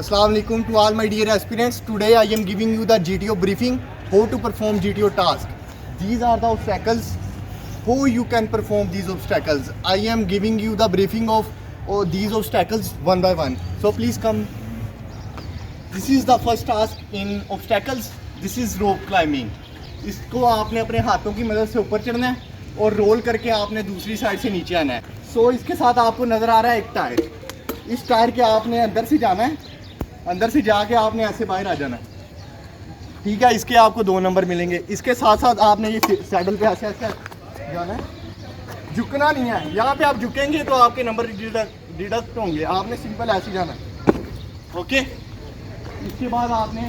Assalamualaikum to all my dear aspirants. Today I am giving you the GTO briefing, how to perform GTO task. These are the obstacles, how you can perform these obstacles. I am giving you the briefing of these obstacles one by one. So please come. This is the first task in obstacles. This is rope climbing. इसको आपने अपने हाथों की मदद से ऊपर चढ़ना है और रोल करके आपने दूसरी साइड से नीचे आना है. सो इसके साथ आपको नज़र आ रहा है एक टायर. इस टायर के आपने अंदर से जाना है, अंदर से जाके आपने ऐसे बाहर आ जाना है. ठीक है, इसके आपको 2 नंबर मिलेंगे. इसके साथ साथ आपने ये सैडल पे ऐसे ऐसे जाना है, झुकना नहीं है. यहाँ पे आप झुकेंगे तो आपके नंबर डिडक्ट होंगे. आपने सिंपल ऐसे जाना है. ओके, इसके बाद आपने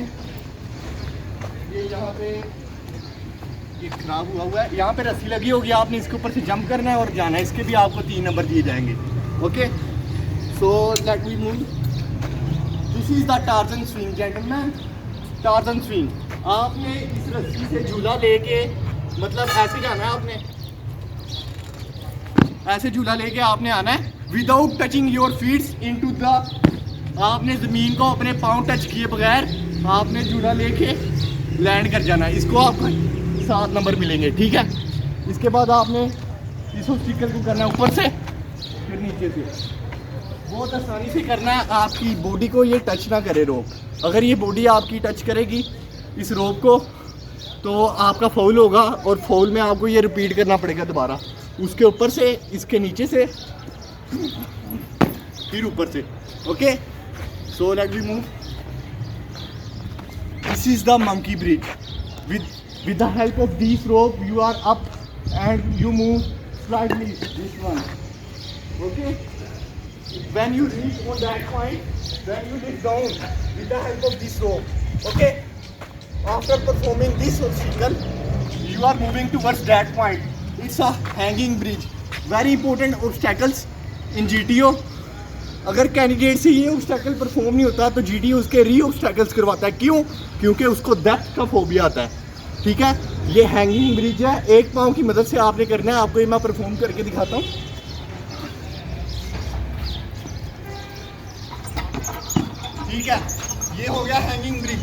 ये यहाँ पे ये खराब हुआ है, यहाँ पे रस्सी लगी होगी, आपने इसके ऊपर से जंप करना है और जाना है. इसके भी आपको 3 नंबर दिए जाएंगे. Okay, so let me move. This is the torsion swing gentleman. Torsion swing, आपने इस रस्सी से झूला लेके, मतलब ऐसे जाना है. आपने ऐसे झूला लेके आपने आना है without touching your feets into the. आपने ज़मीन को अपने पाँव टच किए बगैर आपने झूला लेके लैंड कर जाना है. इसको आपको 7 नंबर मिलेंगे. ठीक है, इसके बाद आपने इस ऑब्स्टिकल को करना है ऊपर से फिर नीचे से. बहुत आसानी से करना है. आपकी बॉडी को ये टच ना करे रोप. अगर ये बॉडी आपकी टच करेगी इस रोप को तो आपका फाउल होगा और फाउल में आपको ये रिपीट करना पड़ेगा दोबारा. उसके ऊपर से, इसके नीचे से, फिर ऊपर से. Okay, so let we move. This is the monkey bridge. With the help of this rope you are up and you move slightly this one. Okay, when you reach on that point then you lift down with the help of this rope. Okay, after performing this obstacle you are moving towards that point. It's a hanging bridge. Very important obstacles in GTO. अगर candidate से ये obstacle perform नहीं होता तो GTO उसके री obstacles करवाता है. क्यों? क्योंकि उसको डेप्थ का फोबिया आता है. ठीक है, ये हैंगिंग ब्रिज है. एक पाँव की मदद से आपने करना है. आपको ये मैं परफॉर्म करके दिखाता हूँ. ठीक है, ये हो गया हैंगिंग ब्रिज.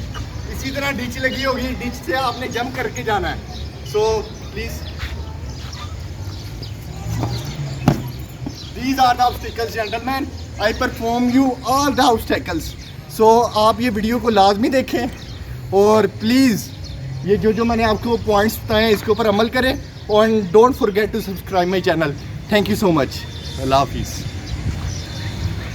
इसी तरह डिच लगी होगी, डिच से आपने जंप करके जाना है. So please, these are the obstacles gentleman. I perform you all the obstacles. So आप ये वीडियो को लाजमी देखें और प्लीज़ ये जो मैंने आपको पॉइंट्स बताए हैं इसके ऊपर अमल करें. और don't forget to subscribe my channel. Thank you so much. अल्लाह हाफिज़.